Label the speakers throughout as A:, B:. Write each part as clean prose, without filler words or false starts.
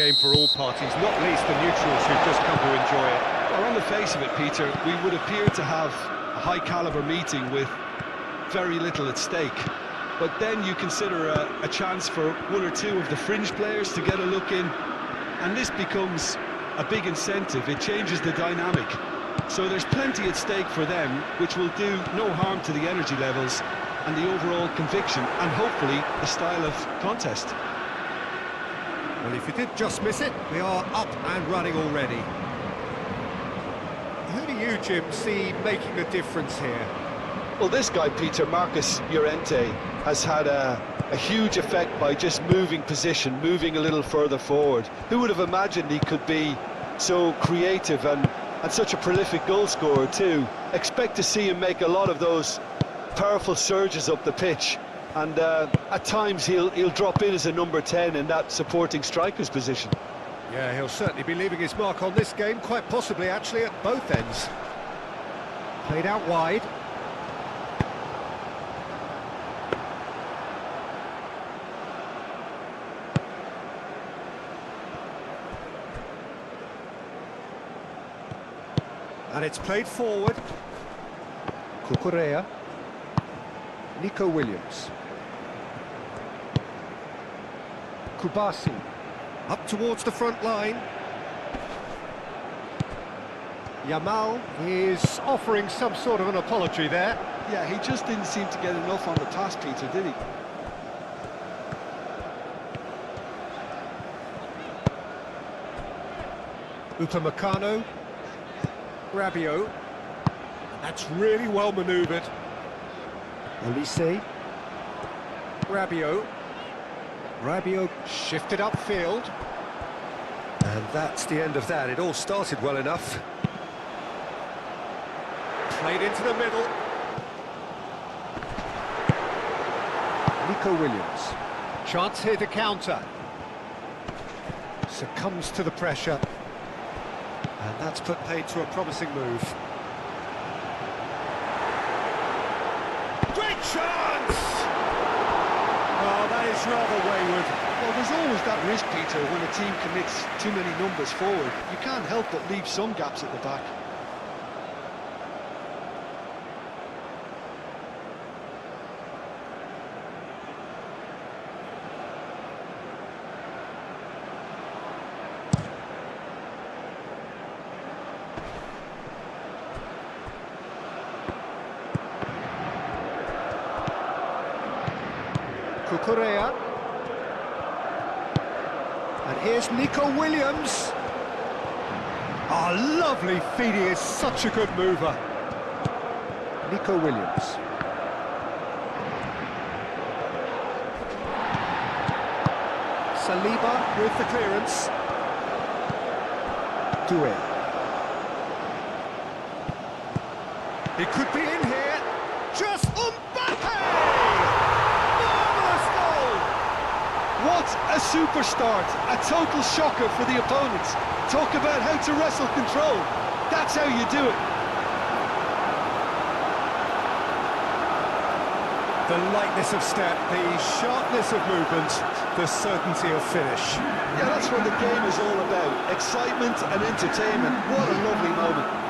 A: game for all parties, not least the neutrals who've just come to enjoy it.
B: Well, on the face of it, Peter, we would appear to have a high-caliber meeting with very little at stake. But then you consider a chance for one or two of the fringe players to get a look in, and this becomes a big incentive. It changes the dynamic. So there's plenty at stake for them, which will do no harm to the energy levels and the overall conviction, and hopefully the style of contest.
A: Well, if you did just miss it, we are up and running already. Who do you, Jim, see making a difference here?
B: Well, this guy, Peter, Marcus Llorente, has had a huge effect by just moving position, moving a little further forward. Who would have imagined he could be so creative and such a prolific goal scorer too? Expect to see him make a lot of those powerful surges up the pitch, and at times he'll drop in as a number 10 in that supporting striker's position.
A: Yeah, he'll certainly be leaving his mark on this game, quite possibly actually at both ends. Played out wide. And it's played forward. Cucurella. Nico Williams. Kubasi. Up towards the front line. Yamal is offering some sort of an apology there.
B: Yeah, he just didn't seem to get enough on the pass, Peter, did he?
A: Upamecano. Rabiot. That's really well manoeuvred. Olise. Rabiot. Rabiot shifted upfield. And that's the end of that. It all started well enough. Played into the middle. Nico Williams. Chance here to counter. Succumbs to the pressure. And that's put paid to a promising move. Great chance! Oh, that is rather wayward.
B: Well, there's always that risk, Peter, when a team commits too many numbers forward. You can't help but leave some gaps at the back.
A: Cucurella. And here's Nico Williams. Oh, lovely feed, he is such a good mover. Nico Williams. Saliba with the clearance. Doué. He could be in here. Just Mbappe!
B: What a super start, a total shocker for the opponents. Talk about how to wrestle control. That's how you do it.
A: The lightness of step, the sharpness of movement, the certainty of finish.
B: Yeah, that's what the game is all about. Excitement and entertainment. What a lovely moment.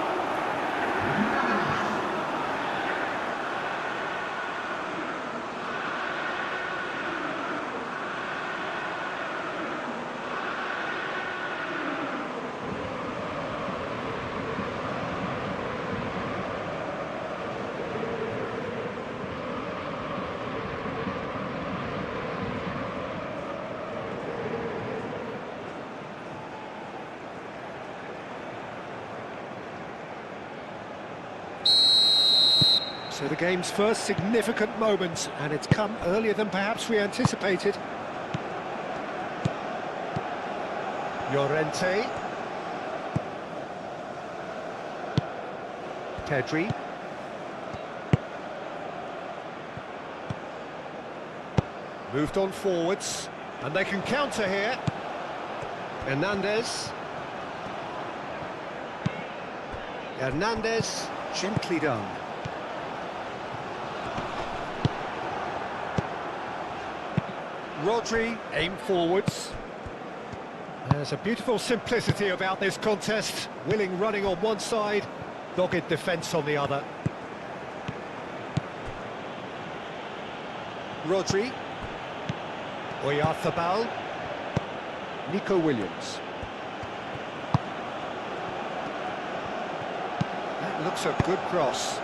A: So the game's first significant moment, and it's come earlier than perhaps we anticipated. Llorente. Pedri. Moved on forwards, and they can counter here. Hernandez. Hernandez, gently done. Rodri, aim forwards. There's a beautiful simplicity about this contest. Willing running on one side, dogged defence on the other. Rodri. Oyarzabal. Nico Williams. That looks a good cross.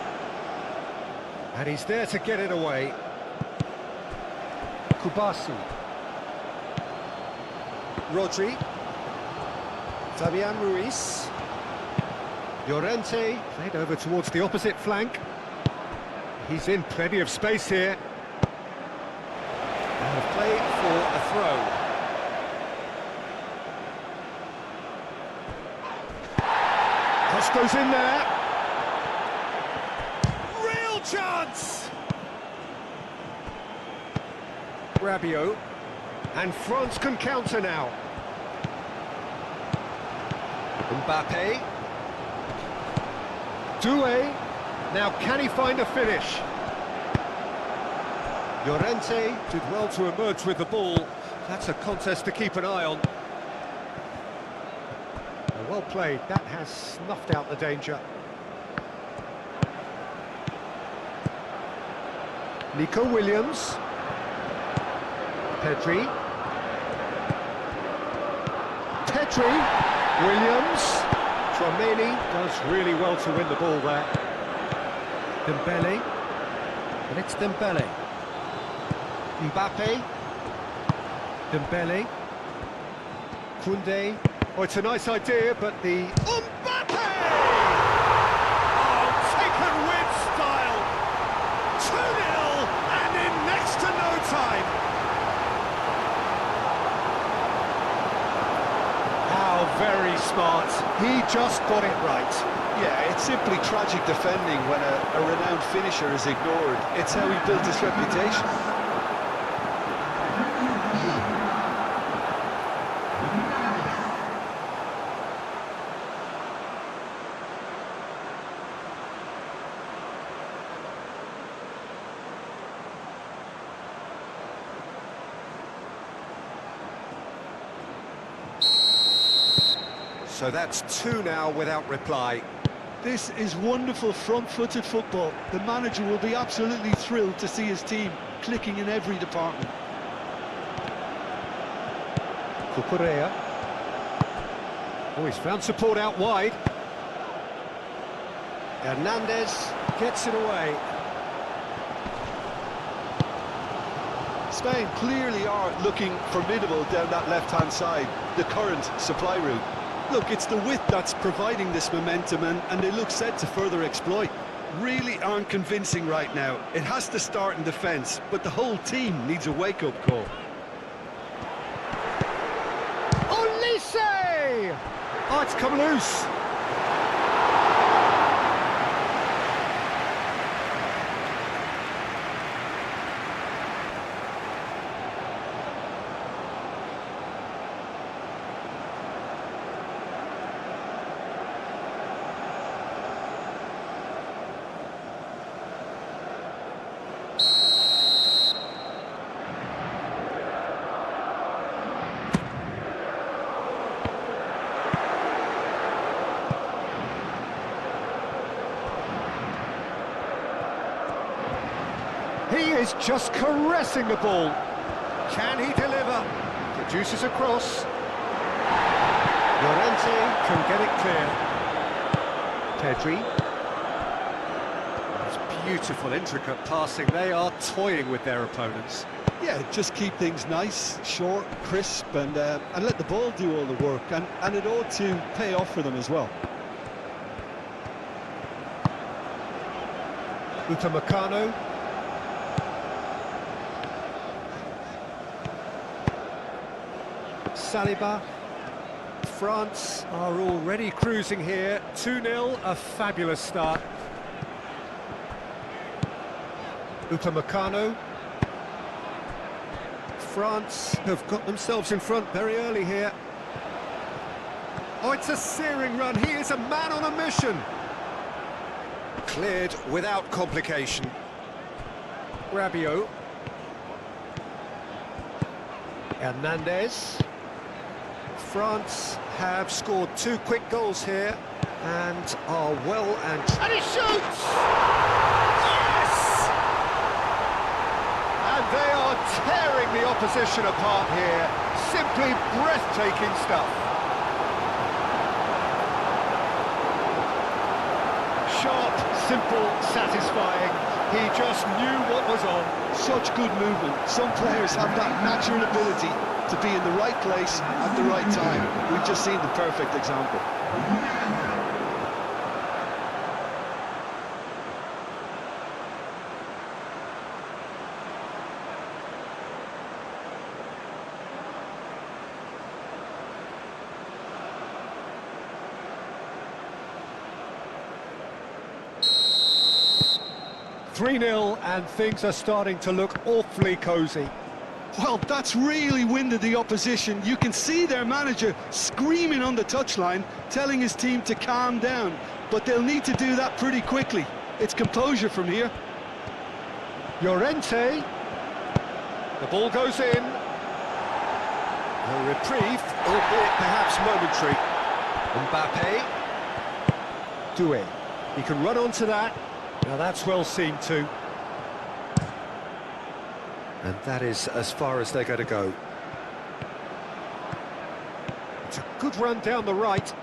A: And he's there to get it away. Kubasi. Rodri. Fabian Ruiz. Llorente, played over towards the opposite flank. He's in plenty of space here. And a play for a throw. Cross goes in there. Real chance! Rabiot. And France can counter now. Mbappe. Doué. Now can he find a finish? Llorente did well to emerge with the ball. That's a contest to keep an eye on. Well played, that has snuffed out the danger. Nico Williams. Pedri. Williams. Tchouameni does really well to win the ball there. Dembele. And it's Dembele. Mbappe. Dembele. Koundé. Oh, it's a nice idea, but the... Mbappe! Oh, taken with style! 2-0, and in next to no time! How very smart. He just got it right.
B: Yeah, it's simply tragic defending when a renowned finisher is ignored. It's how he built his reputation.
A: So that's 2 now without reply.
B: This is wonderful front-footed football. The manager will be absolutely thrilled to see his team clicking in every department.
A: Cucurella. Oh, he's found support out wide. Hernandez gets it away.
B: Spain clearly are looking formidable down that left-hand side, the current supply route. Look, it's the width that's providing this momentum, and they look set to further exploit. Really aren't convincing right now. It has to start in defence, but the whole team needs a wake-up call.
A: Olise! Oh, it's come loose. He is just caressing the ball. Can he deliver? Produces a cross. Llorente can get it clear. Pedri. It's beautiful, intricate passing. They are toying with their opponents.
B: Yeah, just keep things nice, short, crisp, and let the ball do all the work, and it ought to pay off for them as well.
A: Upamecano. Saliba. France are already cruising here. 2-0, a fabulous start. Upamecano. France have got themselves in front very early here. Oh, it's a searing run. He is a man on a mission. Cleared without complication. Rabiot. Hernandez. France have scored 2 quick goals here and are well and he shoots! Yes! And they are tearing the opposition apart here. Simply breathtaking stuff. Sharp, simple, satisfying. He just knew what was on.
B: Such good movement. Some players have that natural ability to be in the right place at the right time. We've just seen the perfect example.
A: "3-0 and things are starting to look awfully cosy.
B: Well, that's really winded the opposition. You can see their manager screaming on the touchline, telling his team to calm down. But they'll need to do that pretty quickly. It's composure from here.
A: Llorente. The ball goes in. A reprieve, albeit perhaps momentary. Mbappe. Doué. He can run onto that. Now that's well seen too. And that is as far as they're going to go. It's a good run down the right.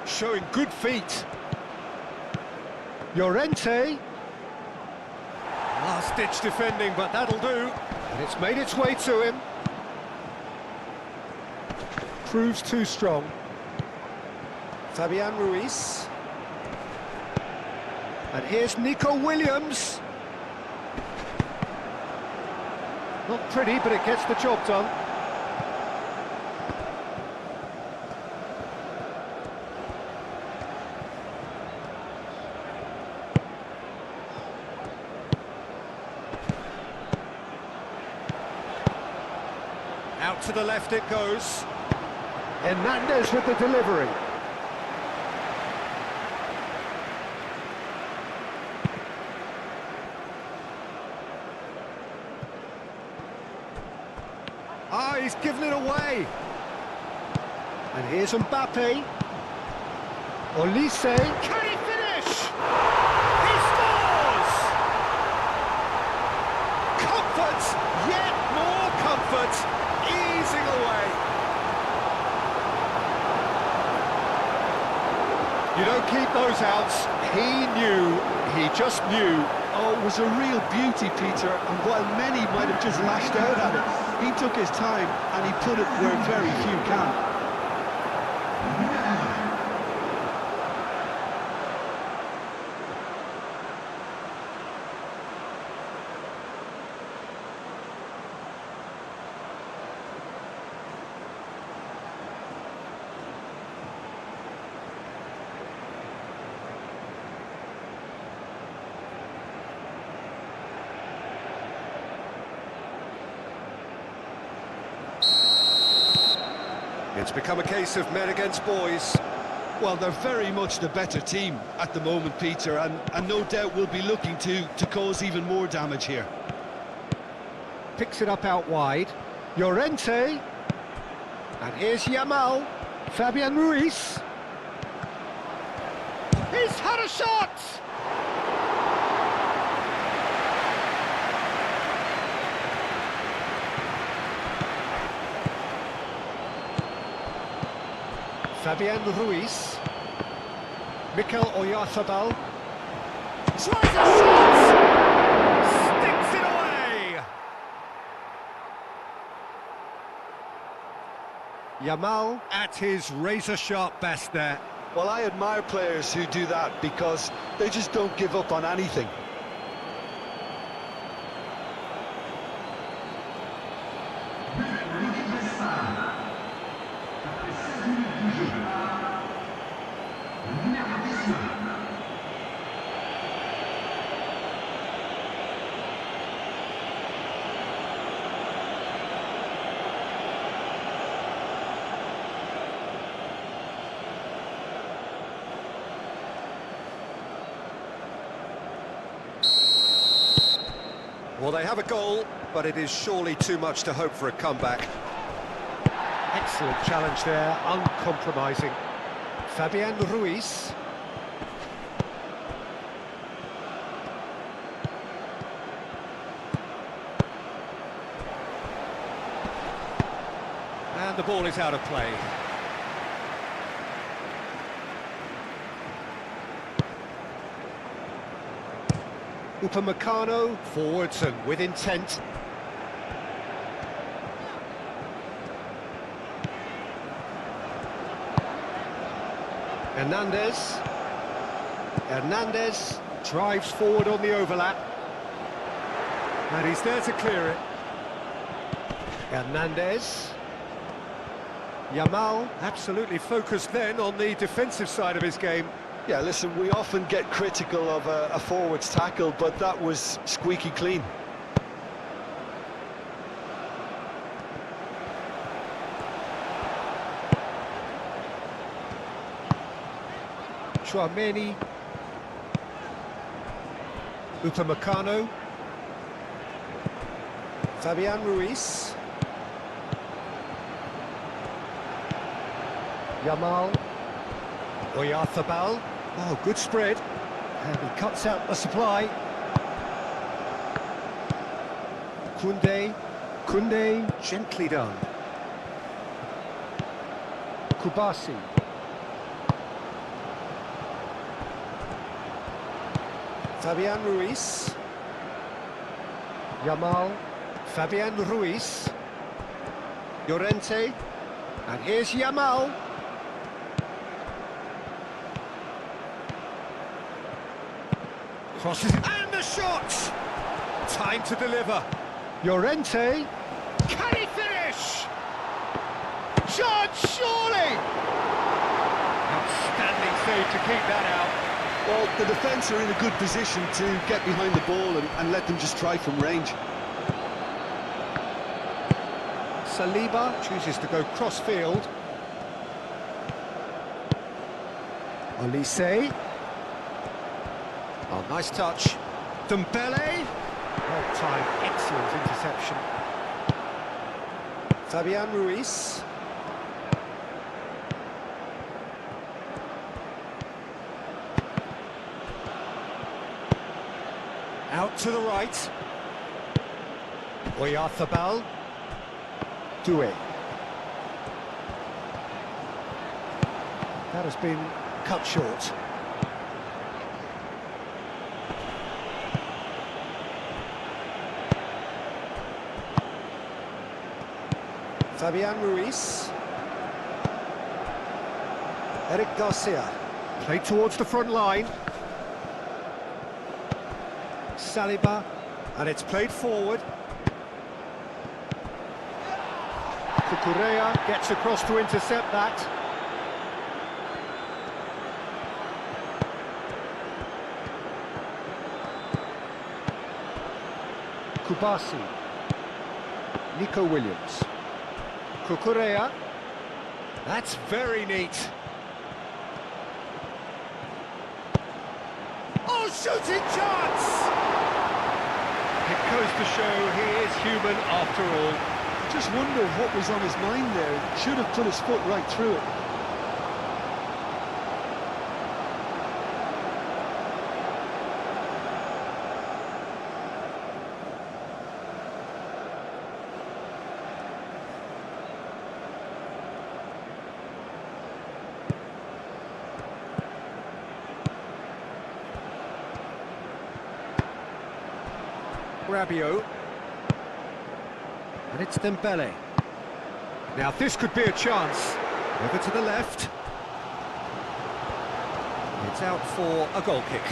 A: Showing good feet. Llorente. Last-ditch defending, but that'll do. And it's made its way to him. Proves too strong. Fabian Ruiz. And here's Nico Williams. Not pretty, but it gets the job done. Out to the left it goes. Hernandez with the delivery. Ah, he's given it away. And here's Mbappe. Olise. Can he finish? He scores! Comfort, yet more comfort, easing away. You don't keep those outs. He knew, he just knew.
B: Oh, it was a real beauty, Peter, and while many might have just lashed out at it, he took his time and he put it where very few can.
A: It's become a case of men against boys.
B: Well, they're very much the better team at the moment, Peter, and no doubt will be looking to cause even more damage here.
A: Picks it up out wide. Llorente. And here's Yamal. Fabian Ruiz. He's had a shot! Fabian Ruiz. Mikel Oyarzabal. Tries a shot! Sticks it away! Yamal at his razor-sharp best there.
B: Well, I admire players who do that because they just don't give up on anything.
A: Well, they have a goal, but it is surely too much to hope for a comeback.
C: Excellent challenge there, uncompromising. Fabian Ruiz.
A: And the ball is out of play. Upamecano, forwards and with intent. Hernandez drives forward on the overlap. And he's there to clear it. Hernandez. Yamal, absolutely focused then on the defensive side of his game.
B: Yeah, listen, we often get critical of a forward's tackle, but that was squeaky clean.
A: Chouameni. Upamecano. Fabian Ruiz. Yamal. Oyarzabal. Oh, good spread. And he cuts out the supply. Koundé, gently done. Kubasi. Fabian Ruiz. Yamal. Fabian Ruiz. Llorente. And here's Yamal. Crosses and the shot! Time to deliver. Llorente. Can he finish? Shot, surely! Outstanding save to keep that out.
B: Well, the defence are in a good position to get behind the ball and let them just try from range.
A: Saliba chooses to go cross-field. Olise. Oh, nice touch. Dembele. Well timed, excellent interception. Fabian Ruiz. Out to the right. Oyarzabal. Doué. That has been cut short. Fabian Ruiz. Eric Garcia. Played towards the front line. Saliba. And it's played forward. Cucurella gets across to intercept that. Kubasi. Nico Williams. Cucurella. That's very neat. Oh, shooting chance! It goes to show he is human after all.
B: I just wonder what was on his mind there. Should have put his foot right through it.
A: Rabiot. And it's Dembele. Now this could be a chance. Over to the left. It's out for a goal kick.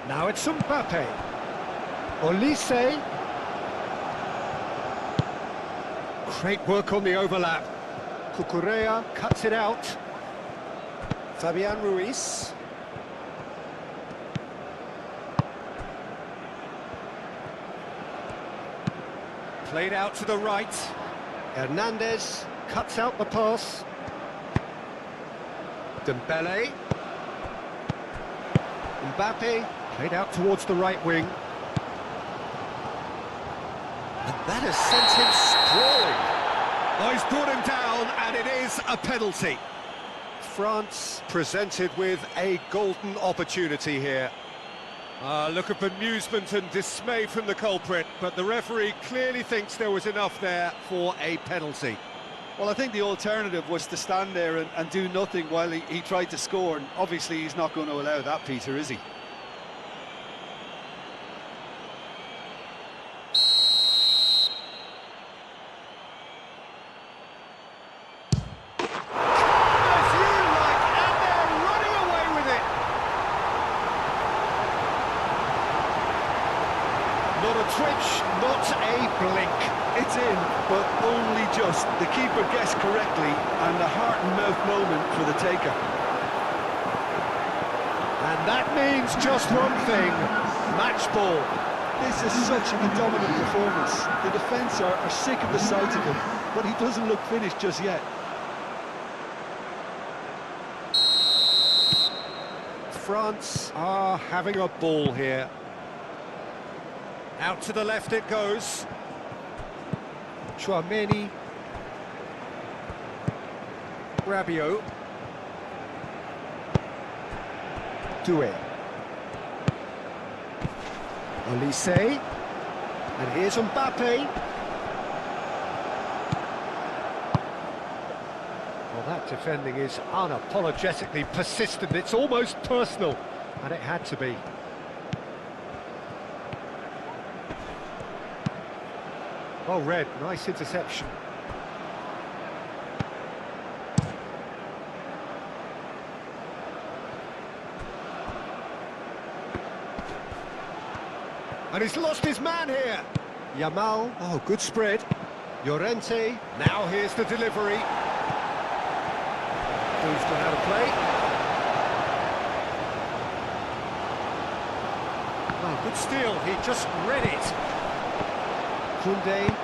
A: Now it's Mbappe. Olise. Great work on the overlap. Cucurella cuts it out. Fabian Ruiz.
C: Played out to the right. Hernandez cuts out the pass. Dembele. Mbappe played out towards the right wing. And that has sent him sprawling. Oh, he's brought him down, and it is a penalty. France presented with a golden opportunity here. A look of bemusement and dismay from the culprit, but the referee clearly thinks there was enough there for a penalty.
B: Well, I think the alternative was to stand there and do nothing while he tried to score, and obviously he's not going to allow that, Peter, is he?
C: Not a twitch, not a blink.
B: It's in, but only just. The keeper guessed correctly, and a heart-and-mouth moment for the taker.
C: And that means just one thing, match ball.
B: This is such a dominant performance. The defence are sick of the sight of him, but he doesn't look finished just yet.
C: France are having a ball here. Out to the left it goes. Chouameni. Rabiot. Doué. Olise. And here's Mbappe. Well, that defending is unapologetically persistent. It's almost personal, and it had to be. Well read, nice interception. And he's lost his man here. Yamal, oh, good spread. Llorente, now here's the delivery. Moved on out of play. Oh, good steal, he just read it. Koundé.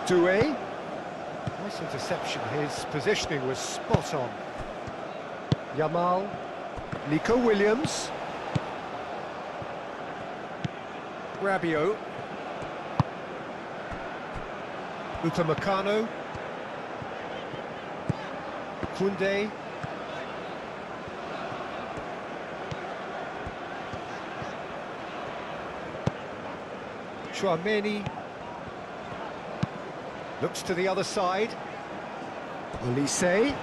C: Doué. Nice interception, his positioning was spot on. Yamal. Nico Williams. Rabiot. Upamecano. Koundé. Chouameni. Looks to the other side. Olise.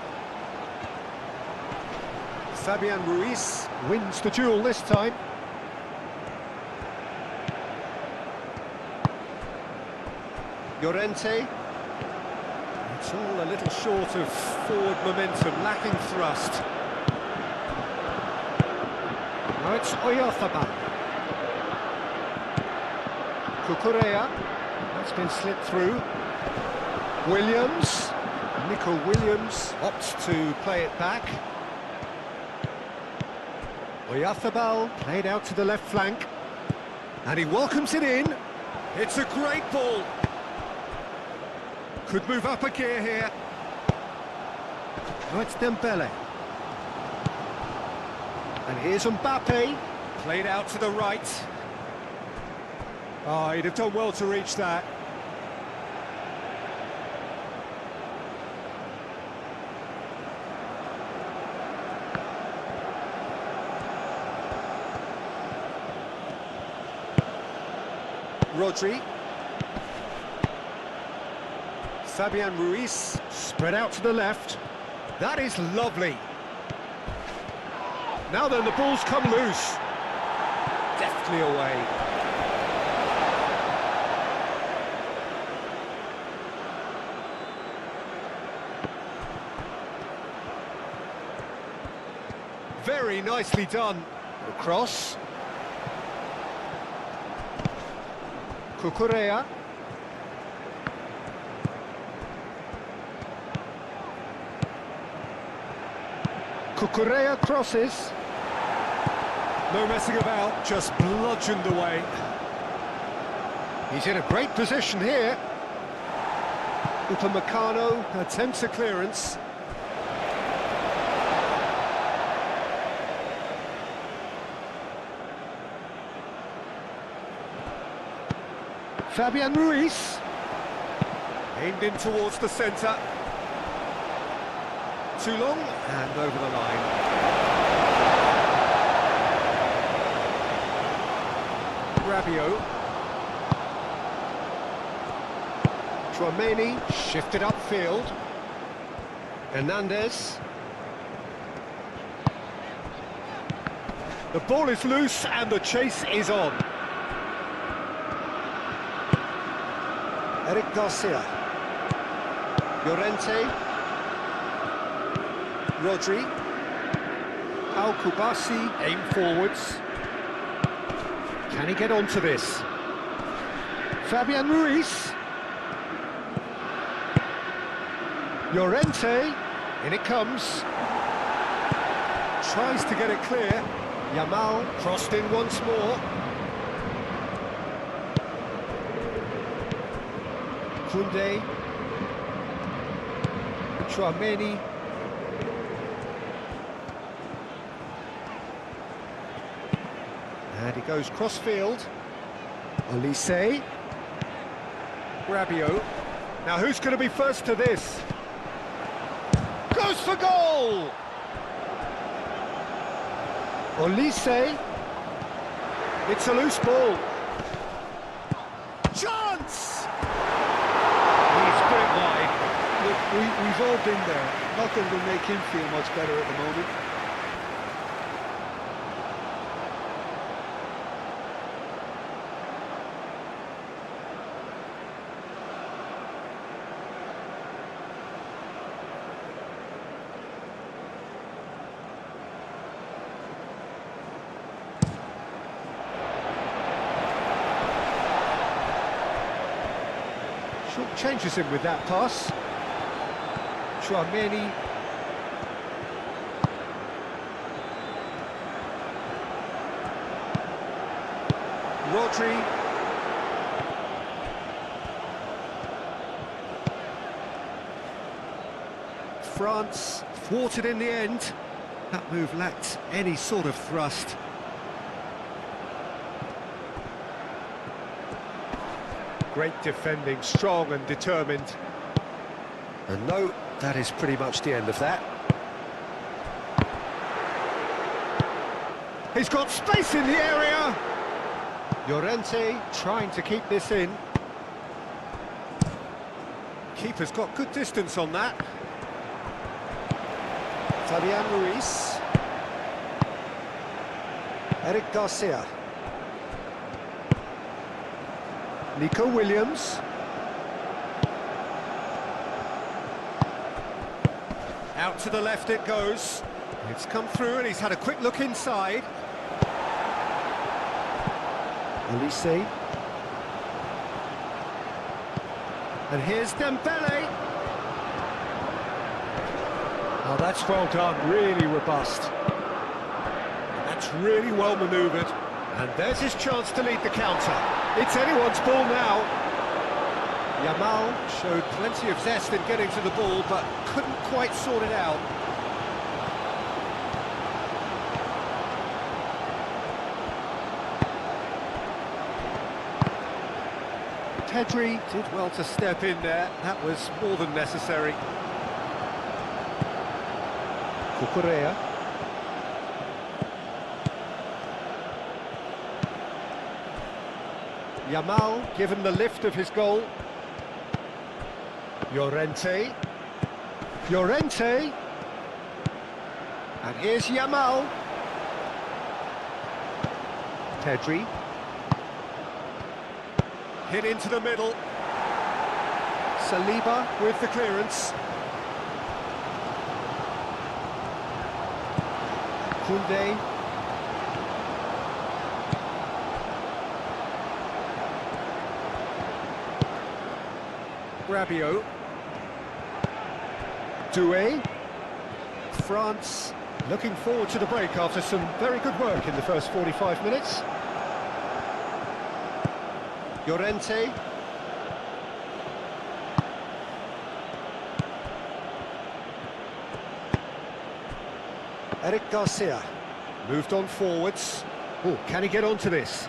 C: Fabian Ruiz wins the duel this time. Llorente. It's all a little short of forward momentum, lacking thrust. Now it's Oyarzabal. Cucurella. That's been slipped through. Williams. Nico Williams opts to play it back. Oyarzabal played out to the left flank. And he welcomes it in. It's a great ball. Could move up a gear here. Now it's Dembele. And here's Mbappe. Played out to the right. Oh, he'd have done well to reach that. Rodri. Fabian Ruiz, spread out to the left. That is lovely. Now then, the ball's come loose. Deftly away. Very nicely done. Across. Cucurella. Cucurella crosses. No messing about, just bludgeoned away. He's in a great position here. Upamecano attempts a clearance. Fabian Ruiz. Aimed in towards the centre. Too long, and over the line. Rabiot. Tchouaméni shifted upfield. Hernandez. The ball is loose and the chase is on. Eric Garcia. Llorente. Rodri. Pau Kubasi aim forwards. Can he get onto this? Fabian Ruiz. Llorente. In it comes. Tries to get it clear. Yamal crossed in once more. Koundé. Tchouaméni. And he goes cross-field. Olise. Rabiot. Now who's going to be first to this? Goes for goal! Olise. It's a loose ball. Chance! He's put it wide.
B: Look, we've all been there. Nothing will make him feel much better at the moment.
C: Short changes him with that pass. Tchouaméni. Rodri. France thwarted in the end. That move lacked any sort of thrust. Great defending, strong and determined. And no, that is pretty much the end of that. He's got space in the area! Llorente trying to keep this in. Keeper's got good distance on that. Fabian Ruiz. Eric Garcia. Nico Williams. Out to the left it goes. It's come through and he's had a quick look inside. Olise. And here's Dembele. Oh, that's well done, really robust. That's really well manoeuvred. And there's his chance to lead the counter. It's anyone's ball now. Yamal showed plenty of zest in getting to the ball, but couldn't quite sort it out. Pedri did well to step in there. That was more than necessary. Cucurella. Yamal given the lift of his goal. Llorente. Llorente. And here's Yamal. Pedri. Hit into the middle. Saliba with the clearance. Koundé. Rabiot. Doué. France Looking forward to the break after some very good work in the first 45 minutes. Llorente. Eric Garcia. Moved on forwards. Oh, can he get onto this?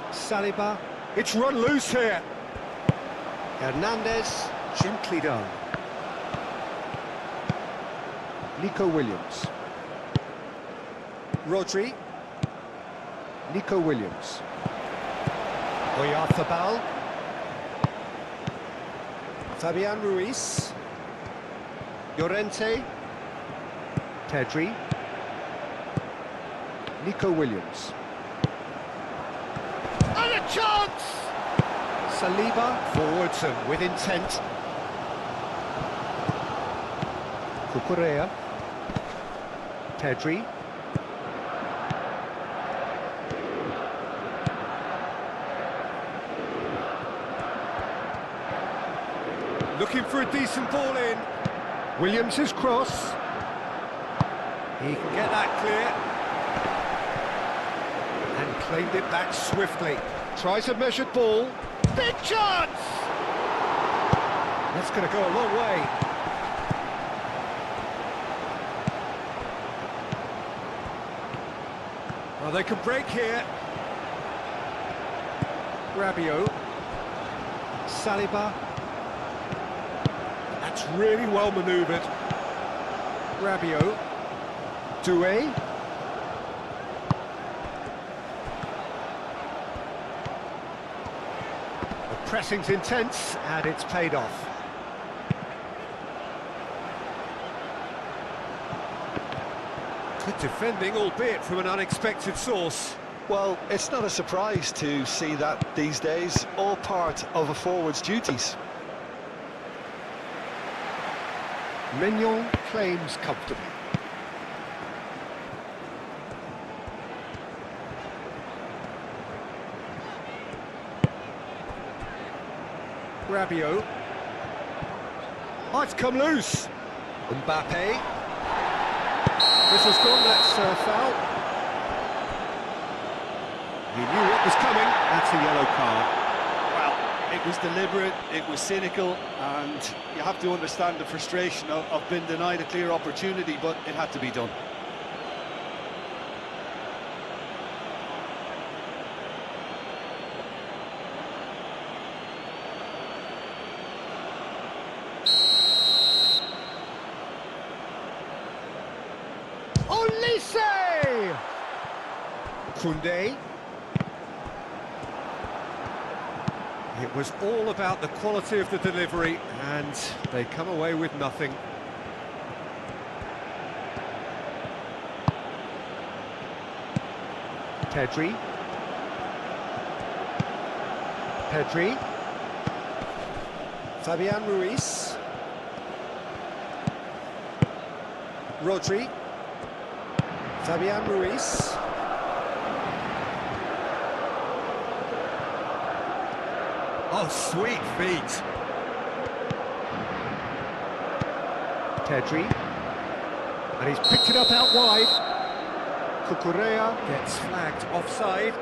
C: Saliba. It's run loose here. Hernandez. Gently done. Nico Williams. Rodri. Nico Williams. Oyarzabal. Fabian Ruiz. Llorente. Pedri. Nico Williams. And a chance! Saliba forwards and with intent. Cucurella. Pedri. Looking for a decent ball in. Williams' cross. He can get that clear. And claimed it back swiftly. Tries a measured ball. Big chance! That's going to go a long way. Well, they can break here. Rabiot. Saliba. That's really well manoeuvred. Rabiot. Doué. The pressing's intense, and it's paid off. Good defending, albeit from an unexpected source.
B: Well, it's not a surprise to see that these days, all part of a forward's duties.
C: Mignon claims comfortably. Rabiot. Oh, it's come loose. Mbappe. This has gone, that's foul. He knew what was coming. That's a yellow card.
D: Well, it was deliberate, it was cynical, and you have to understand the frustration of being denied a clear opportunity, but it had to be done.
C: Olise! Koundé. It was all about the quality of the delivery, and they come away with nothing. Pedri. Pedri. Fabian Ruiz. Rodri. Fabian Ruiz. Oh, sweet feet. Pedri. And he's picked it up out wide. Cucurella gets flagged offside.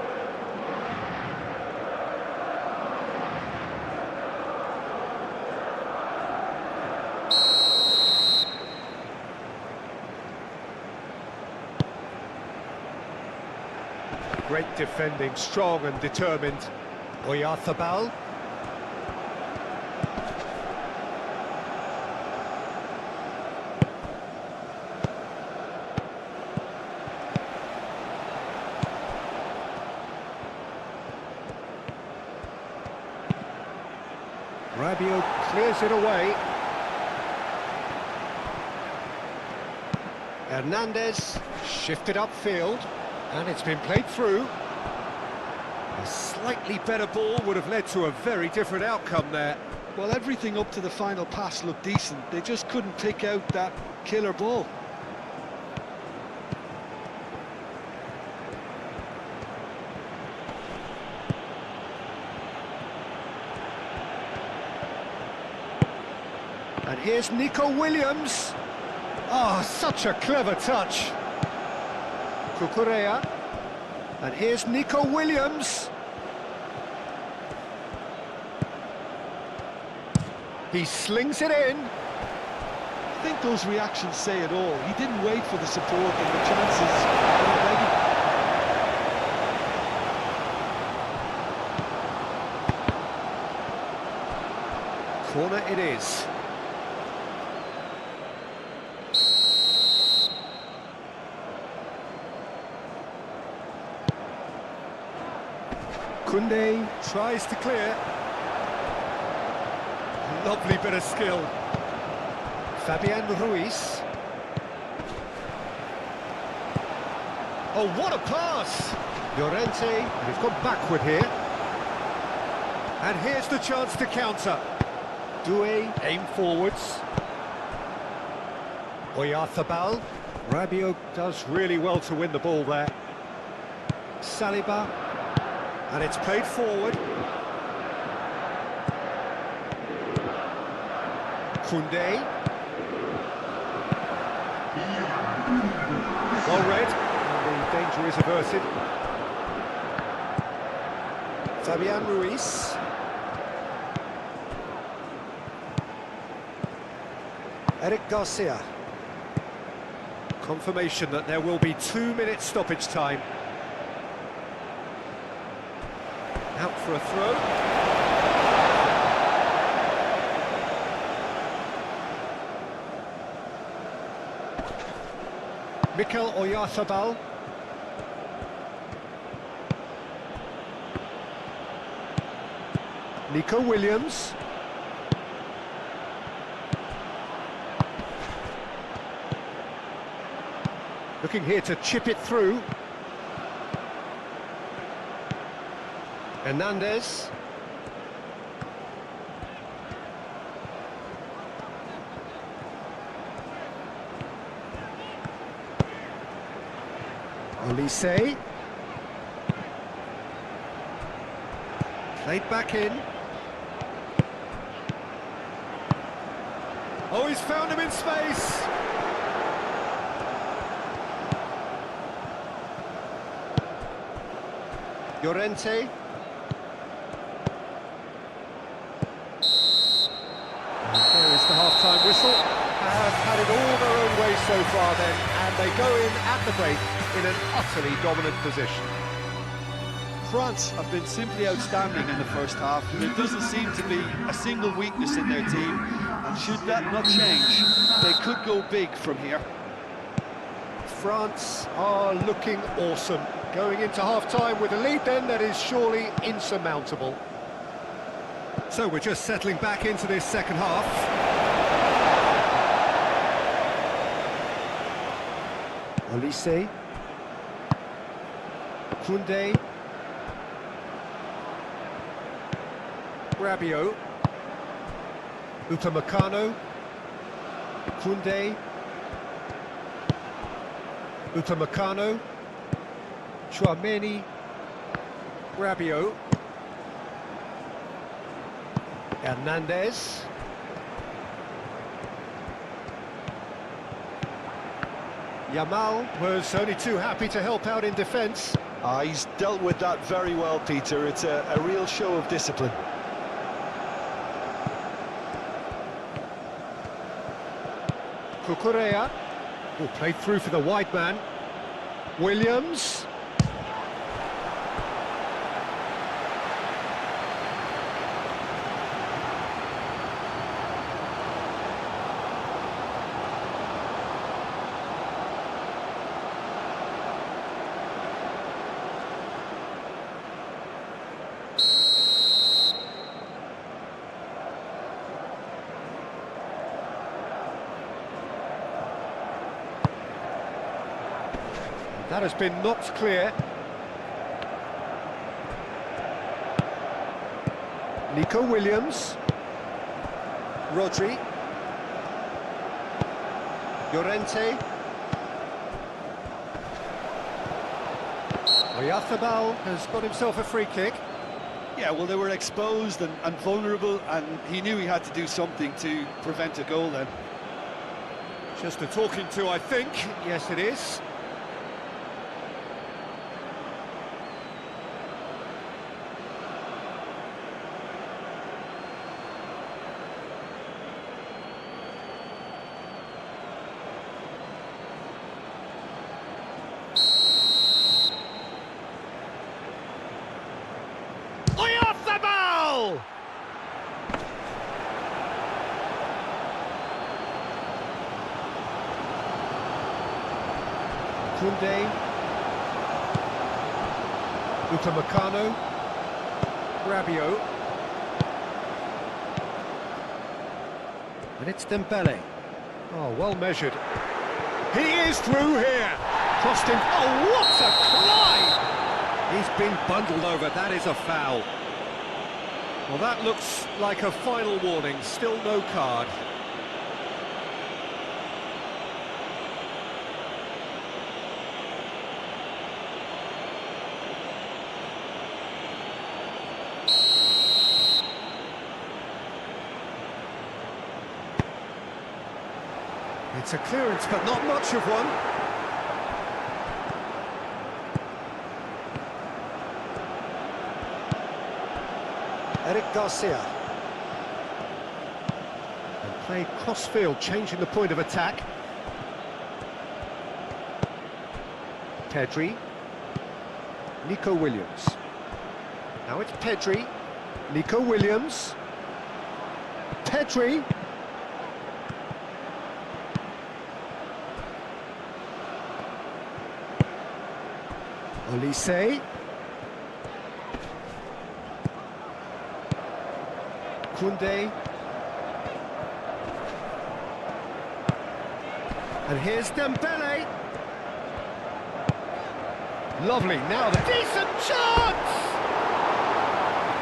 C: Great defending, strong and determined. Oyarzabal. Rabiot clears it away. Hernandez shifted upfield, and it's been played through. A slightly better ball would have led to a very different outcome there.
B: Well, everything up to the final pass looked decent. They just couldn't pick out that killer ball.
C: And here's Nico Williams. Oh, such a clever touch. Cucurella. And here's Nico Williams. He slings it in.
B: I think those reactions say it all. He didn't wait for the support and the chances were ready.
C: Corner it is. Koundé tries to clear. Lovely bit of skill. Fabian Ruiz. Oh, what a pass! Llorente, and he's gone backward here. And here's the chance to counter. Doué, aim forwards. Oyarzabal. Rabiot does really well to win the ball there. Saliba. And it's played forward. Koundé. Well read, and the danger is averted. Fabian Ruiz. Eric Garcia. Confirmation that there will be 2 minutes stoppage time. Out for a throw. Mikel Oyarzabal. Nico Williams. Looking here to chip it through. Hernandez. Olise. Played back in. Oh, he's found him in space. Llorente. There is the half-time whistle. Have had it all their own way so far then, and they go in at the break in an utterly dominant position.
D: France have been simply outstanding in the first half. There doesn't seem to be a single weakness in their team, and should that not change, they could go big from here.
C: France are looking awesome. Going into half-time with a lead then that is surely insurmountable. So we're just settling back into this second half. Olise. Koundé. Rabiot. Upamecano. Koundé. Upamecano. Chouameni. Rabiot. Hernandez. Yamal was only too happy to help out in defence.
B: He's dealt with that very well, Peter. It's a real show of discipline.
C: Cucurella. Oh, played through for the wide man. Williams. That has been knocked clear. Nico Williams. Rodri. Llorente. Oyarzabal has got himself a free kick.
D: Yeah, well, they were exposed and vulnerable, and he knew he had to do something to prevent a goal then.
C: Just a talking to, I think. Yes, it is. Oyarzabal! Koundé, Upamecano, Rabiot, and it's Dembele. Oh, well measured. He is through here. Crossed him. Oh, what a climb! He's been bundled over. That is a foul. Well, that looks like a final warning. Still no card. It's a clearance, but not much of one. Eric Garcia. And played cross-field, changing the point of attack. Pedri. Nico Williams. Now it's Pedri. Nico Williams. Pedri. Olise. Koundé. And here's Dembele. Lovely, now the decent chance!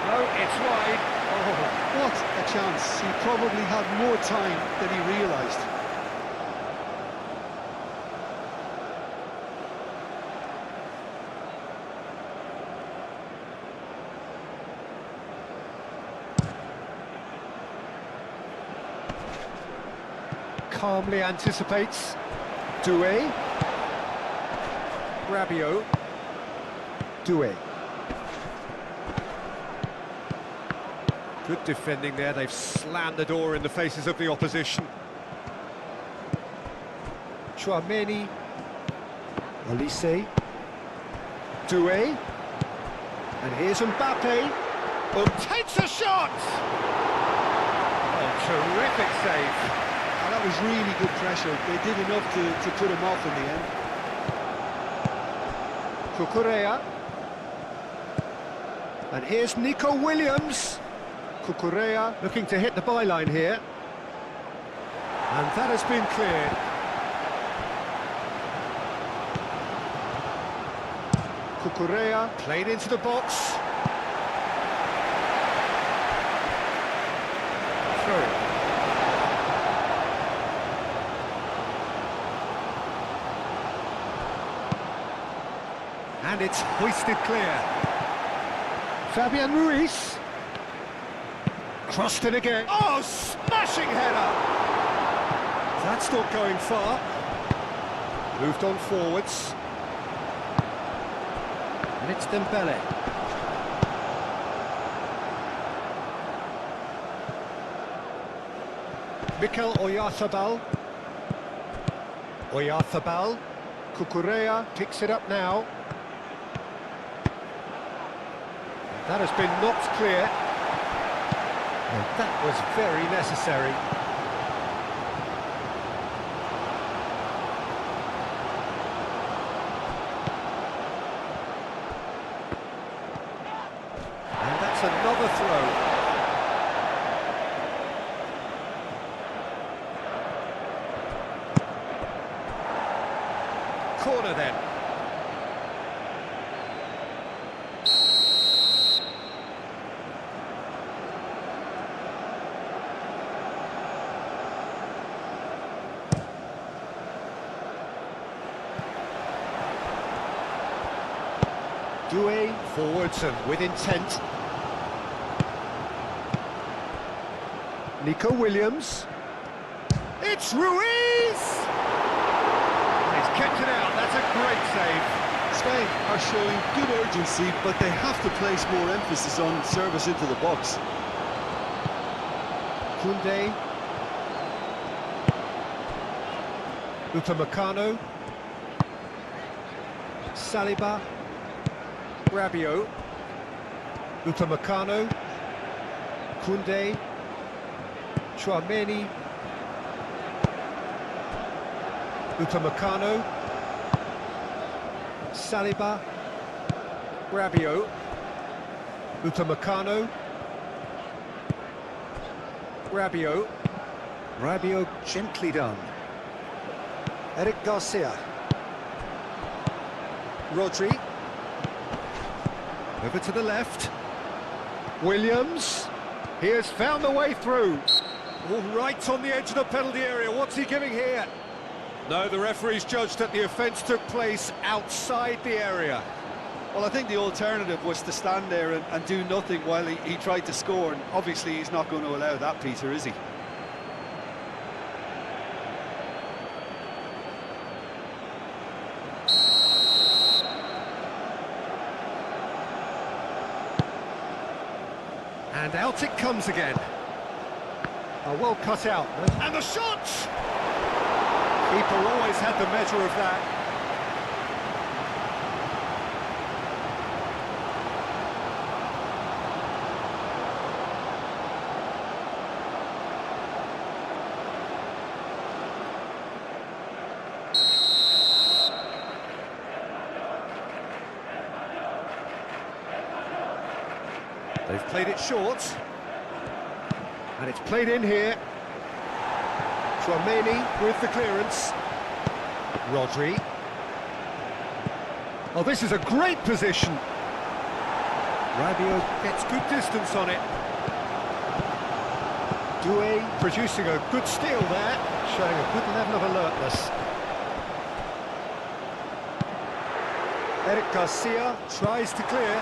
C: No, it's wide.
D: Oh, what a chance. He probably had more time than he realised.
C: Calmly anticipates. Doué. Rabiot. Doué. Good defending there. They've slammed the door in the faces of the opposition. Chouameni. Olise. Doué. And here's Mbappe. Takes a shot! Oh, terrific save.
D: And that was really good pressure. They did enough to put him off in the end.
C: Cucurella. And here's Nico Williams. Cucurella looking to hit the byline here. And that has been cleared. Cucurella played into the box. Through. And it's hoisted clear. Fabian Ruiz. Crossed it again. Oh, smashing header! That's not going far. Moved on forwards. And it's Dembele. Mikel Oyarzabal. Oyarzabal. Cucurella picks it up now. That has been knocked clear. And that was very necessary. And that's another throw. Corner then. Doué forwards and with intent. Nico Williams. It's Ruiz! He's kept it out, that's a great save.
B: Spain are showing good urgency, but they have to place more emphasis on service into the box.
C: Koundé. Upamecano. Saliba. Rabiot. Upamecano. Koundé. Tchouaméni. Upamecano. Saliba. Rabiot. Upamecano. Rabiot. Rabiot gently done. Eric Garcia. Rodri. Over to the left. Williams. He has found the way through. All right on the edge of the penalty area. What's he giving here? No, the referee's judged that the offence took place outside the area.
D: Well, I think the alternative was to stand there and do nothing while he tried to score, and obviously he's not going to allow that, Peter, is he?
C: And out it comes again. Well cut out. And the shot! Keeper always had the measure of that. They've played it short. And it's played in here. Tchouaméni with the clearance. Rodri. Oh, this is a great position. Rabiot gets good distance on it. Doué producing a good steal there, showing a good level of alertness. Eric Garcia tries to clear.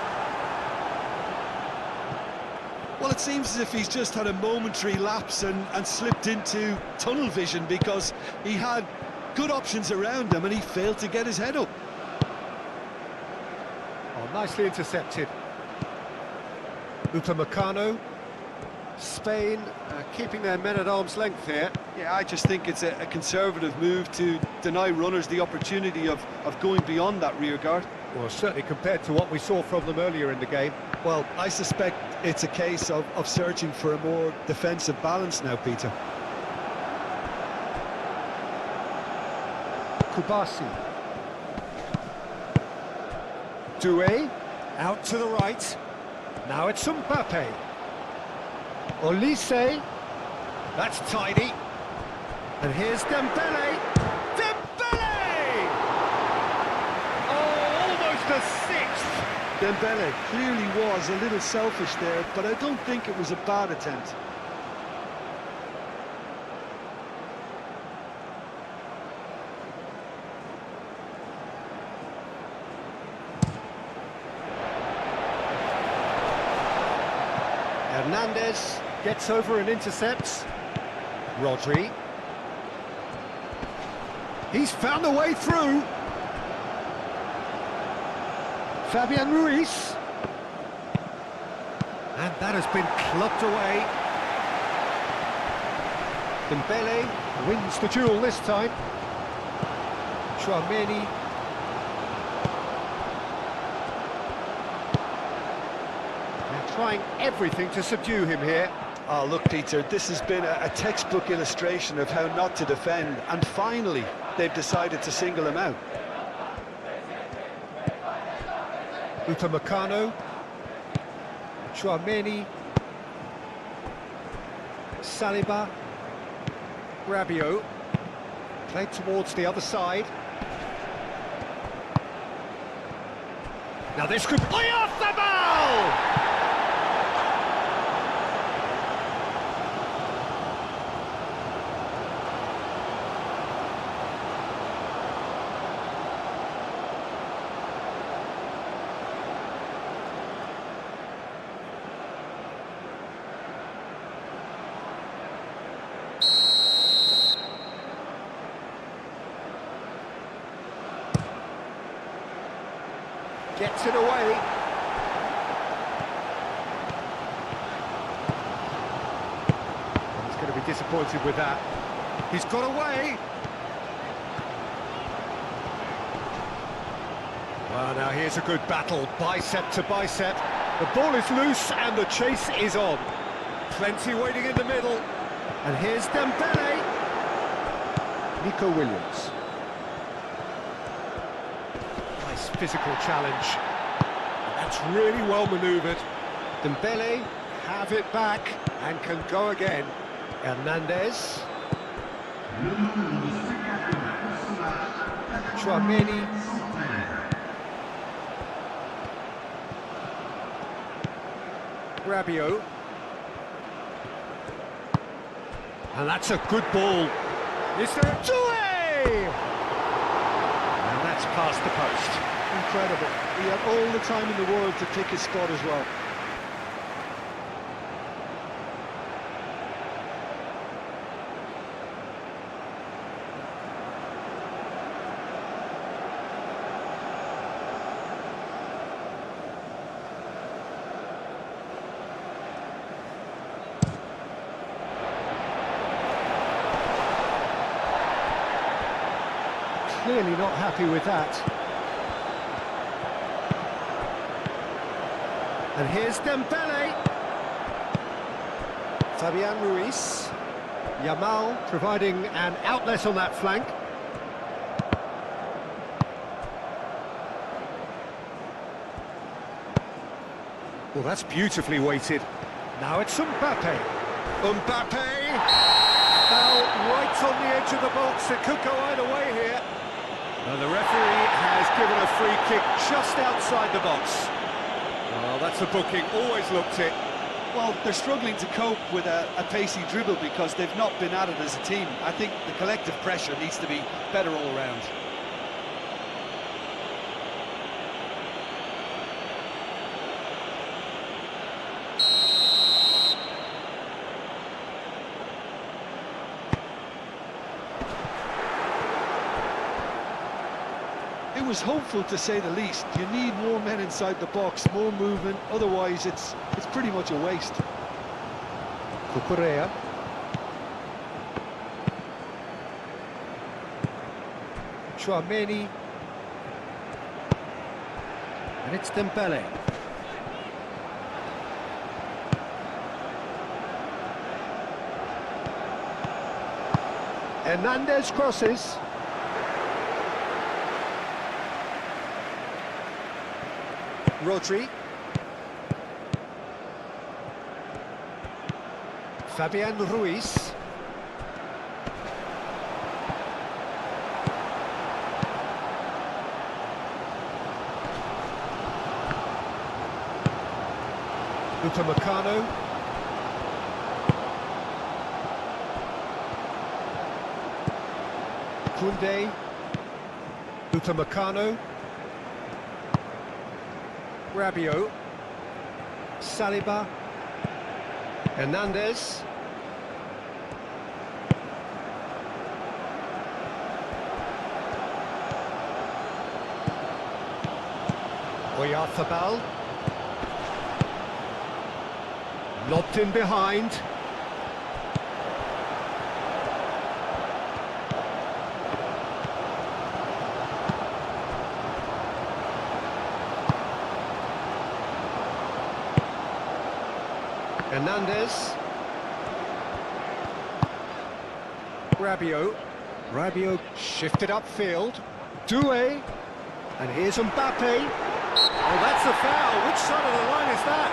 B: Well, it seems as if he's just had a momentary lapse and slipped into tunnel vision, because he had good options around him and he failed to get his head up.
C: Oh, nicely intercepted. Upamecano. Spain keeping their men at arm's length here.
D: Yeah, I just think it's a conservative move to deny runners the opportunity of going beyond that rear guard.
C: Well, certainly compared to what we saw from them earlier in the game.
B: Well, I suspect it's a case of searching for a more defensive balance now, Peter.
C: Kubasi. Doué, out to the right. Now it's Mbappe. Olise. That's tidy. And here's Dembele. Dembele! Oh, almost a sixth.
B: Dembele clearly was a little selfish there, but I don't think it was a bad attempt.
C: Hernandez gets over and intercepts. Rodri. He's found a way through. Fabian Ruiz. And that has been clubbed away. Dembele wins the duel this time. Tchouaméni. They're trying everything to subdue him here.
B: Oh, look, Peter, this has been a textbook illustration of how not to defend, and finally they've decided to single him out.
C: Upamecano. Tchouaméni. Saliba. Rabiot. Played towards the other side. Now this could play off the ball!
A: Gets it away. He's going to be disappointed with that. He's got away. Well, now here's a good battle, bicep to bicep. The ball is loose and the chase is on. Plenty waiting in the middle. And here's Dembele. Nico Williams. Nice physical challenge. And that's really well manoeuvred. Dembele have it back and can go again. Hernandez. Chouameni. Rabiot. And that's a good ball. Is there a Doué? And that's past the post.
D: Incredible. He had all the time in the world to pick his spot as well.
A: Clearly not happy with that. And here's Dembele. Fabian Ruiz. Yamal providing an outlet on that flank. Well, that's beautifully weighted. Now it's Mbappe. Mbappe! Foul right on the edge of the box. It could go either way here. And the referee has given a free kick just outside the box. Well, that's a booking, always looked it.
D: Well, they're struggling to cope with a pacey dribble because they've not been at it as a team. I think the collective pressure needs to be better all around. It was hopeful, to say the least. You need more men inside the box, more movement, otherwise it's pretty much a waste.
A: Cucurella. Chouameni. And it's Dembele. Hernandez crosses. Rodri. Fabian Ruiz. Upamecano. Koundé. Upamecano. Rabiot. Saliba. Hernandez. Oyarzabal. Lobbed in behind. Hernandez. Rabiot. Rabiot shifted upfield. Doué. And here's Mbappe. Oh, that's a foul. Which side of the line is that?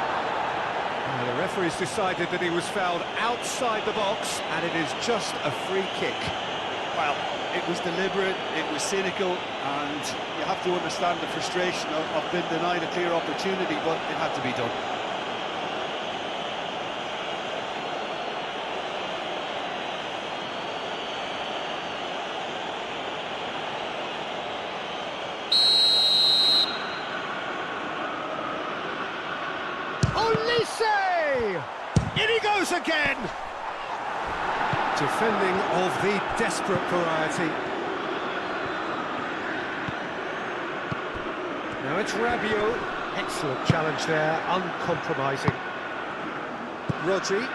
A: The referee's decided that he was fouled outside the box, and it is just a free kick.
D: Well, it was deliberate, it was cynical, and you have to understand the frustration of being denied a clear opportunity, but it had to be done.
A: In he goes again! Defending of the desperate variety. Now it's Rabiot. Excellent challenge there, uncompromising. Rodri.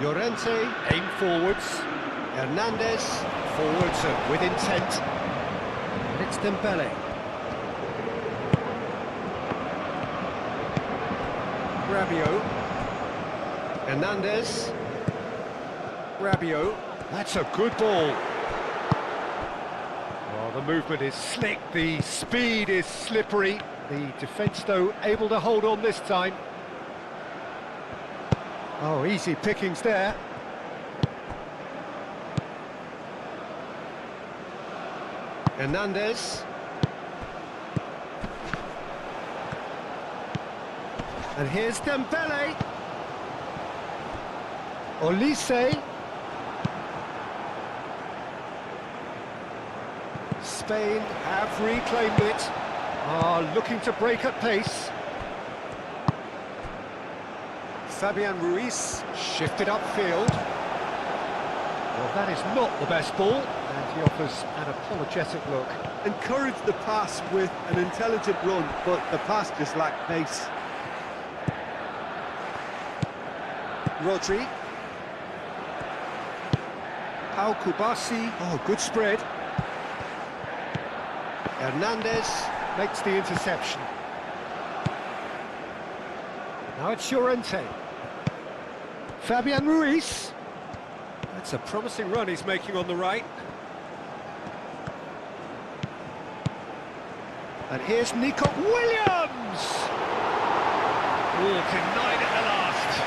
A: Llorente, aim forwards. Hernandez, forwards and with intent. And it's Dembele. Rabiot. Hernandez. Rabiot. That's a good ball. Oh, the movement is slick, the speed is slippery. The defence, though, able to hold on this time. Oh, easy pickings there. Hernandez. And here's Dembele. Olise. Spain have reclaimed it. Are looking to break at pace. Fabian Ruiz shifted upfield. Well, that is not the best ball, and he offers an apologetic look.
D: Encouraged the pass with an intelligent run, but the pass just lacked pace.
A: Rodri. Pau Kubasi. Oh, good spread. Hernandez makes the interception. Now it's Llorente. Fabian Ruiz. That's a promising run he's making on the right. And here's Nico Williams! Oh, denied at the last.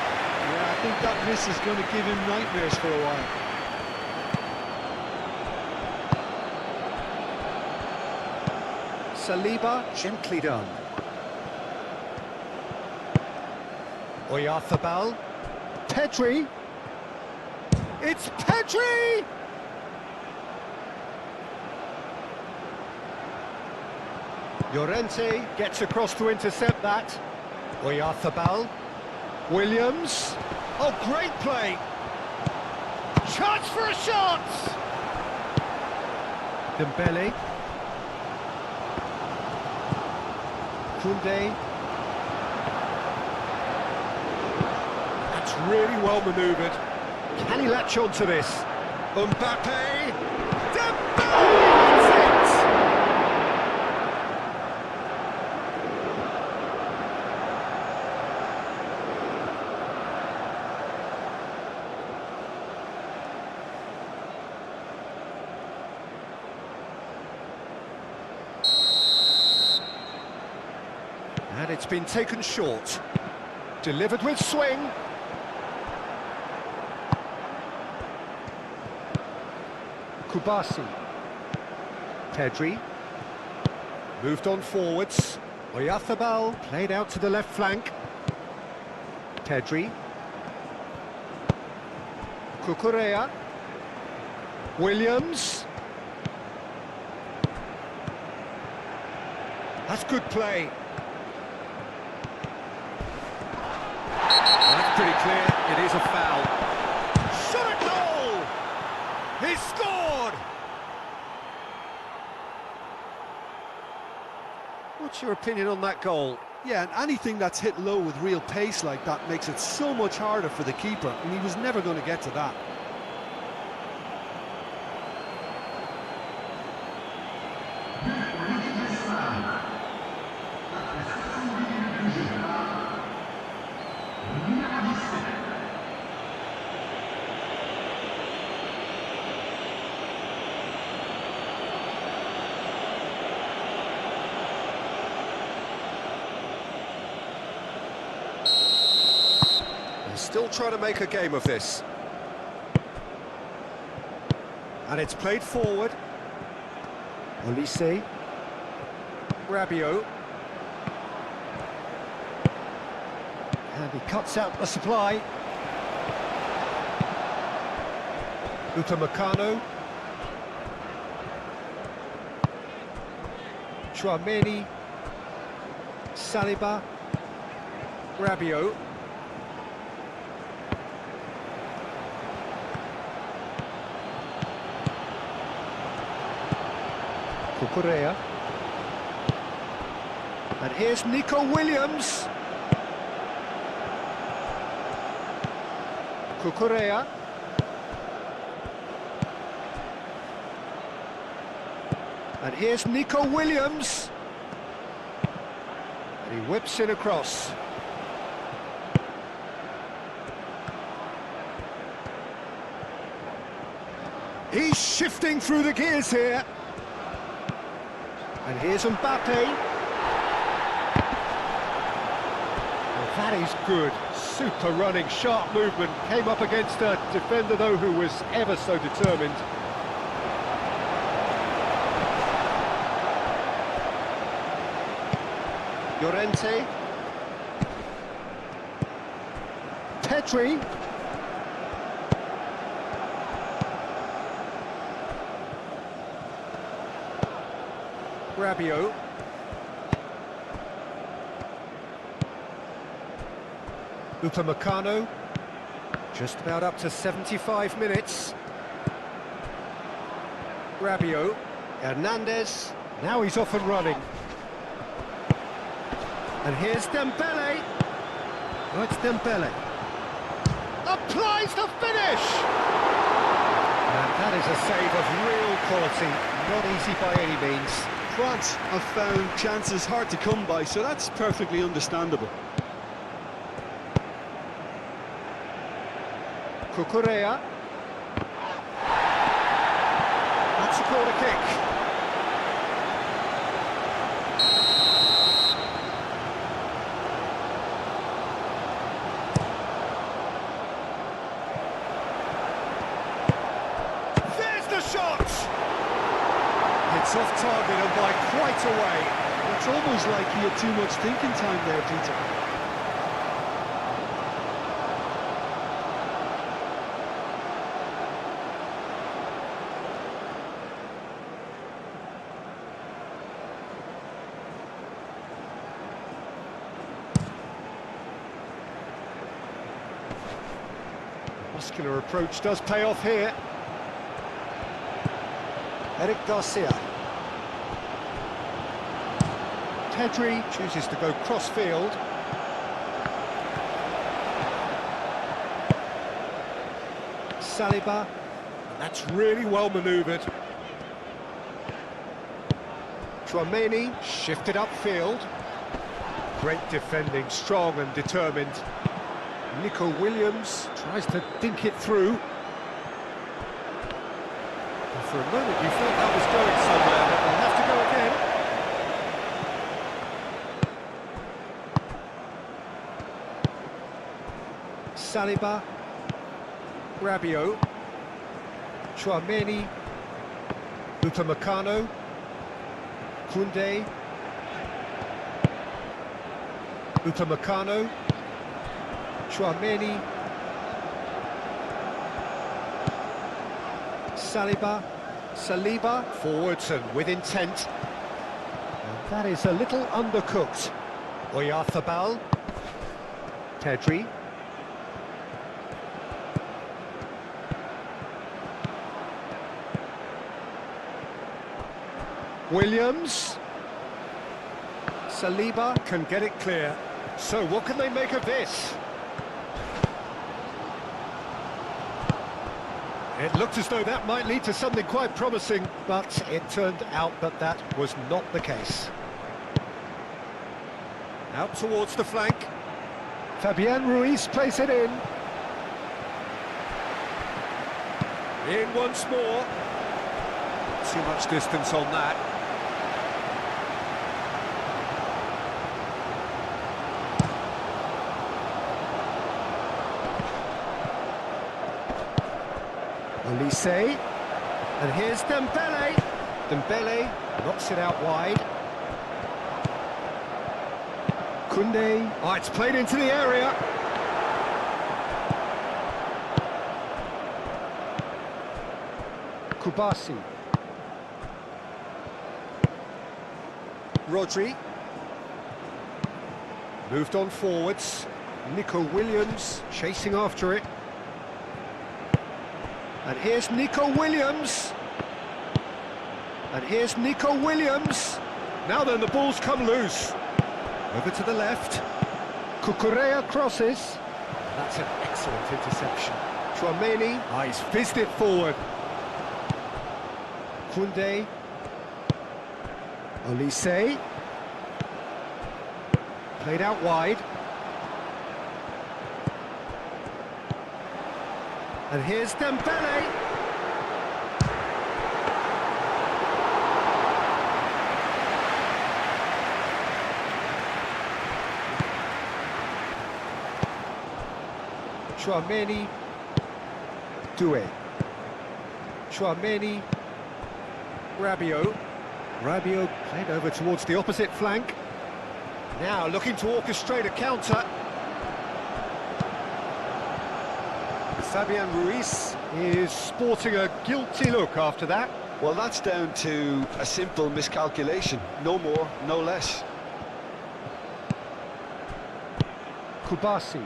D: Yeah, I think that miss is going to give him nightmares for a while.
A: Saliba, gently done. Oyarzabal. Pedri. It's Pedri! Llorente gets across to intercept that. Oyarzabal. Williams. Oh, great play! Chance for a shot! Dembele. Koundé. That's really well manoeuvred. Can he latch on to this? Mbappe! Dembele! That's it! And it's been taken short. Delivered with swing. Kubasi. Pedri. Moved on forwards. Oyarzabal played out to the left flank. Pedri. Cucurella. Williams. That's good play. That's pretty clear, it is a foul. Shot at goal! He scored! What's your opinion on that goal?
D: Yeah, and anything that's hit low with real pace like that makes it so much harder for the keeper, and he was never going to get to that.
A: They're still trying to make a game of this. And it's played forward. Olise. Rabiot. And he cuts out the supply. Upamecano. Tchouaméni. Saliba. Rabiot. Cucurella. And here's Nico Williams. Cucurella. And here's Nico Williams. And he whips it across. He's shifting through the gears here. And here's Mbappe. Well, that is good. Super running, sharp movement. Came up against a defender, though, who was ever so determined. Llorente. Pedri. Rabiot. Upamecano. Just about up to 75 minutes. Rabiot. Hernandez. Now he's off and running. And here's Dembele. Oh, it's Dembele. Applies the finish! And that is a save of real quality. Not easy by any means.
D: France have found chances hard to come by, so that's perfectly understandable.
A: Cucurella. That's a corner kick. There's the shot! It's off target and by quite a way.
D: It's almost like he had too much thinking time there, Peter.
A: Muscular approach does pay off here. Eric Garcia. Pedri chooses to go cross-field. Saliba. And that's really well manoeuvred. Tchouaméni shifted upfield. Great defending, strong and determined. Nico Williams tries to dink it through. And for a moment you thought that was going somewhere, but they'll have to go again. Saliba, Rabiot, Tchouaméni, Upamecano, Koundé, Upamecano, Tchouaméni, Saliba, forwards and with intent. And that is a little undercooked. Oyarzabal, Pedri. Williams. Saliba can get it clear. So what can they make of this? It looked as though that might lead to something quite promising, but it turned out that that was not the case. Out towards the flank. Fabian Ruiz plays it in. In once more. Too much distance on that. Olise, and here's Dembele. Dembele knocks it out wide. Koundé. Oh, it's played into the area. Kubasi. Rodri. Moved on forwards. Nico Williams chasing after it. And here's Nico Williams. And here's Nico Williams. Now then, the ball's come loose. Over to the left. Cucurella crosses. That's an excellent interception. Tchouaméni, he's fizzed it forward. Koundé. Olise. Played out wide. And here's Dembele. Tchouaméni. Doué. Tchouaméni. Rabiot. Rabiot played over towards the opposite flank. Now looking to orchestrate a counter. Fabian Ruiz is sporting a guilty look after that.
B: Well, that's down to a simple miscalculation. No more, no less.
A: Kubasi.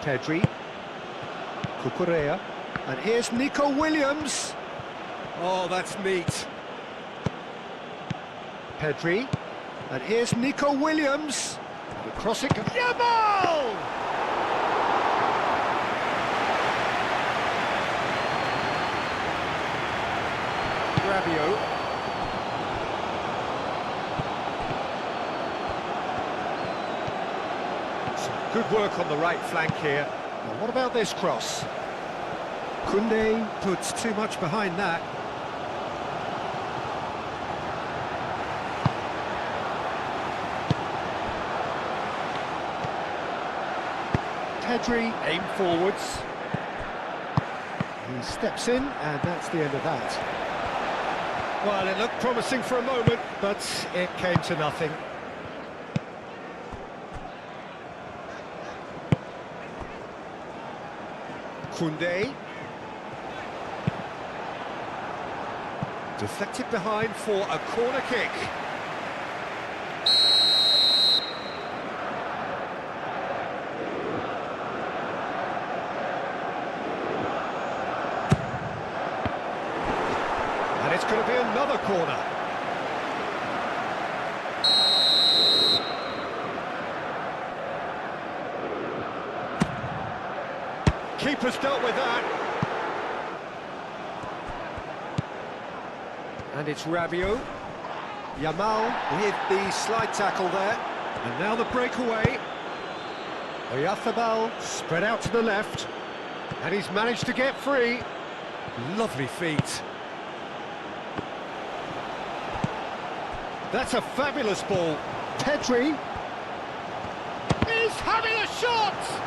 A: Pedri. Cucurella. And here's Nico Williams. Oh, that's neat. Pedri. And here's Nico Williams. The cross it goes. Yamal! Rabiot. Some good work on the right flank here. Now, what about this cross? Koundé puts too much behind that. Pedri, aim forwards. He steps in, and that's the end of that. Well, it looked promising for a moment, but it came to nothing. Koundé. Deflected behind for a corner kick. And it's going to be another corner. Keeper's dealt with that. And it's Rabiot. Yamal with the slide tackle there. And now the breakaway. Oyarzabal spread out to the left. And he's managed to get free. Lovely feet. That's a fabulous ball. Pedri is having a shot!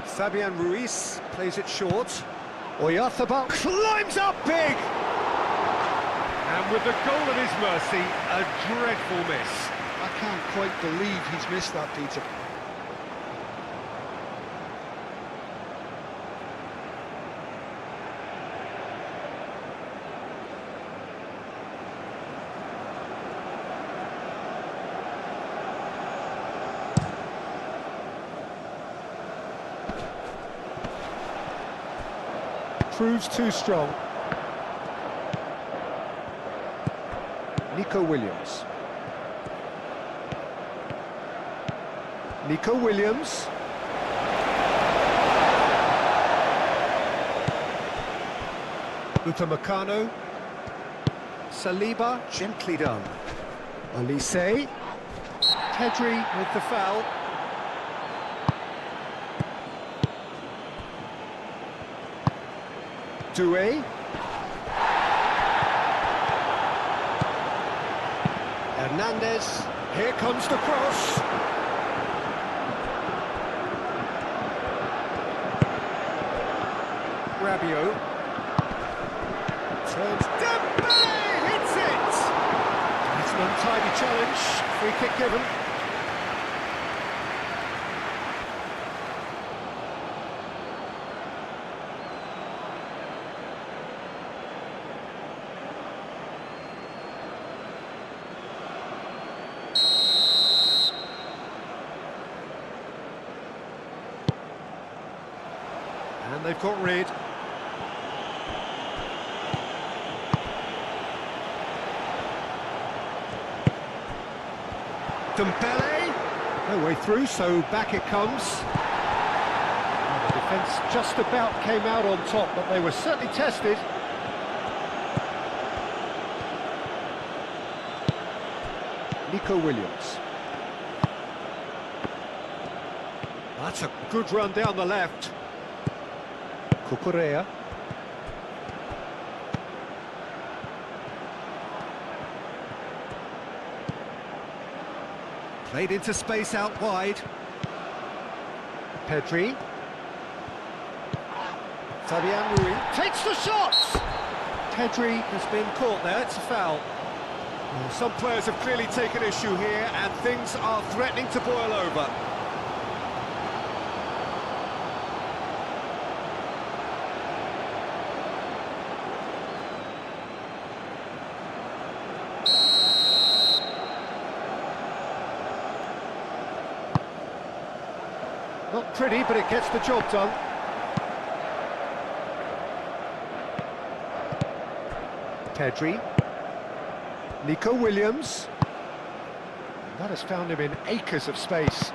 A: Fabian Ruiz plays it short. Oyarzabal climbs up big! And with the goal at his mercy, a dreadful miss.
B: I can't quite believe he's missed that, Peter.
A: Proves too strong. Nico Williams. Nico Williams. Upamecano. Saliba, gently done. Olise. Pedri with the foul. Doué. Hernandez. Here comes the cross. Rabiot. Turns. Dembele hits it! It's an untidy challenge. Free kick given. And they've got rid. Dembele, no way through, so back it comes. Well, the defence just about came out on top, but they were certainly tested. Nico Williams. That's a good run down the left. Cucurella. Played into space out wide. Pedri. Fabian Ruiz takes the shot! Pedri has been caught there, it's a foul. Well, some players have clearly taken issue here, and things are threatening to boil over. Not pretty, but it gets the job done. Pedri. Nico Williams. That has found him in acres of space.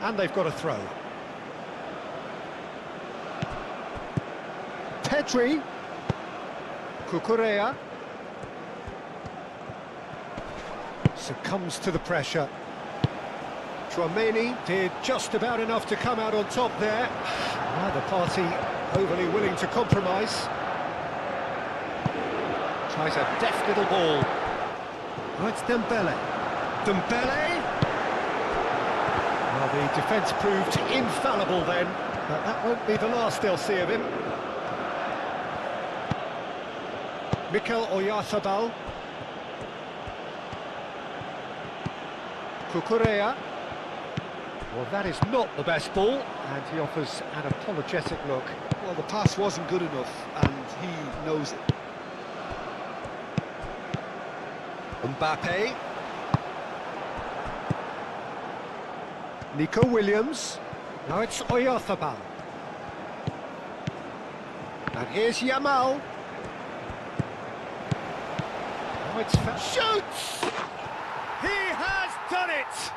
A: And they've got a throw. Pedri. Cucurella. Succumbs to the pressure. Tchouaméni did just about enough to come out on top there. Neither party overly willing to compromise. Tries a deft little ball. Oh, it's Dembele. Dembele! Well, the defence proved infallible then, but that won't be the last they'll see of him. Mikel Oyarzabal. Cucurella. Well, that is not the best ball, and he offers an apologetic look.
D: Well, the pass wasn't good enough, and he knows it.
A: Mbappe. Nico Williams. Now it's Oyarzabal. And here's Yamal. Now it's... Shoots! He has done it!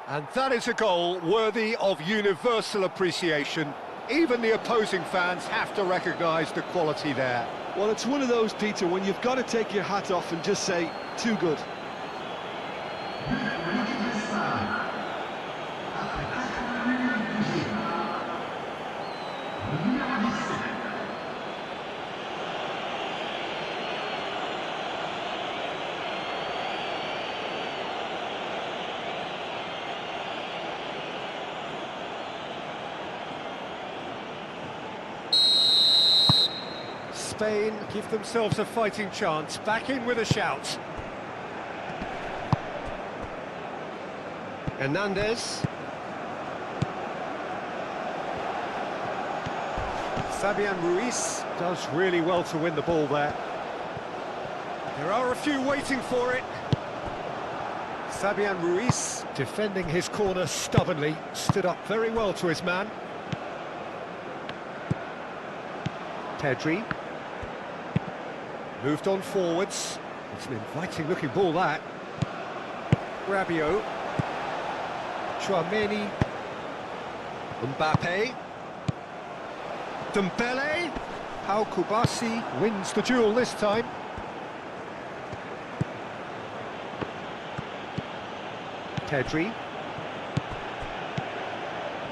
A: And that is a goal worthy of universal appreciation. Even the opposing fans have to recognise the quality there.
D: Well, it's one of those, Peter, when you've got to take your hat off and just say, too good.
A: Spain give themselves a fighting chance, back in with a shout. Hernandez. Fabian Ruiz does really well to win the ball there. There are a few waiting for it. Fabian Ruiz, defending his corner stubbornly, stood up very well to his man. Pedri. Moved on forwards. It's an inviting-looking ball, that. Rabiot. Tchouaméni. Mbappe. Dembele. Pau Kubasi wins the duel this time. Pedri.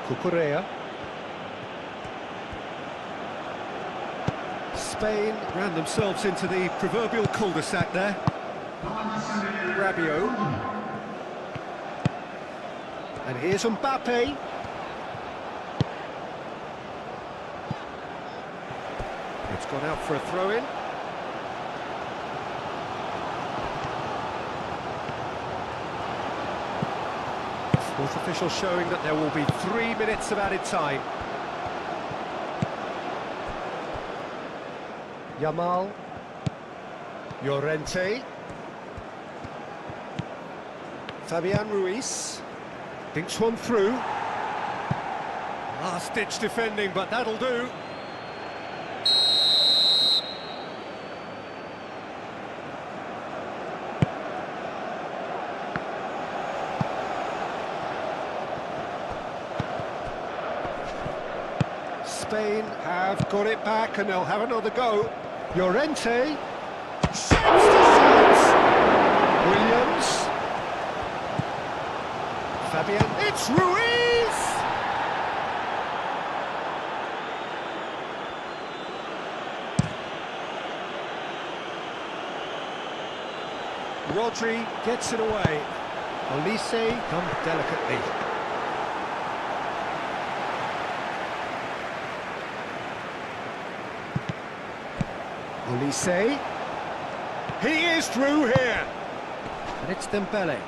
A: Cucurella. Spain ran themselves into the proverbial cul-de-sac there. Rabiot. And here's Mbappe. It's gone out for a throw-in. Fourth official showing that there will be 3 minutes of added time. Yamal. Llorente. Fabian Ruiz. Dinks one through. Last-ditch defending, but that'll do. Spain have got it back and they'll have another go. Llorente. Shoots to shoot! Williams. Fabian. It's Ruiz! Rodri gets it away. Olise comes delicately. Olise. He is through here. And it's Dembele.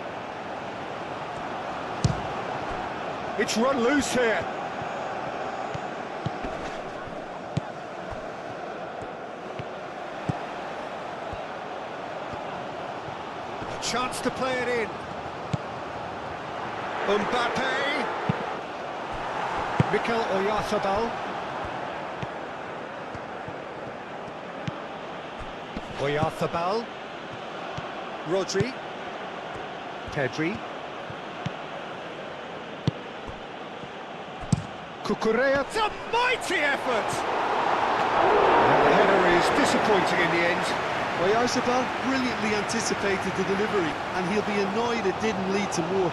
A: It's run loose here. A chance to play it in. Mbappe. Mikel Oyarzabal. Oyarzabal. Rodri. Pedri. Cucurella. It's a mighty effort! And the header is disappointing in the end.
D: Oyarzabal brilliantly anticipated the delivery, and he'll be annoyed it didn't lead to more.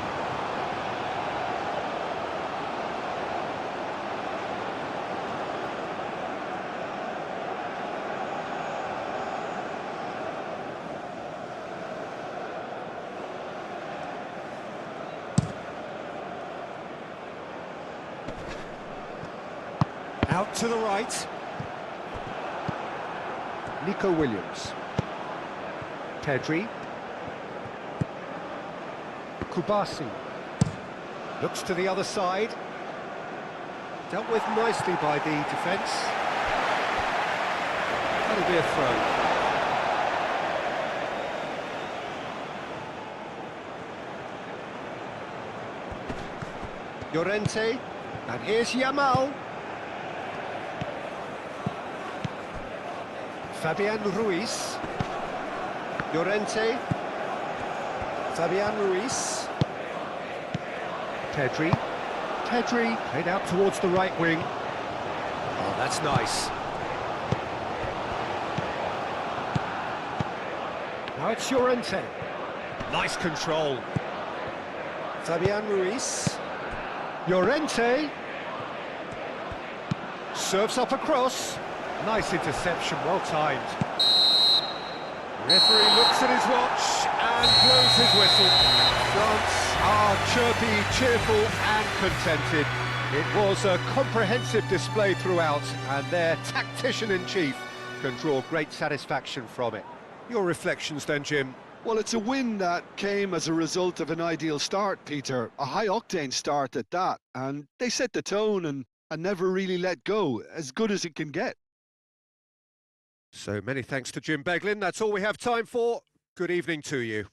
A: Out to the right. Nico Williams. Pedri. Kubasi. Looks to the other side. Dealt with nicely by the defence. That'll be a throw. Llorente. And here's Yamal. Fabian Ruiz. Llorente. Fabian Ruiz. Pedri. Pedri played out towards the right wing. Oh, that's nice. Now it's Llorente. Nice control. Fabian Ruiz. Llorente. Serves up across. Nice interception, well timed. Referee looks at his watch and blows his whistle. France are chirpy, cheerful and contented. It was a comprehensive display throughout, and their tactician-in-chief can draw great satisfaction from it. Your reflections then, Jim?
B: Well, it's a win that came as a result of an ideal start, Peter. A high-octane start at that, and they set the tone and never really let go, as good as it can get.
A: So many thanks to Jim Beglin. That's all we have time for. Good evening to you.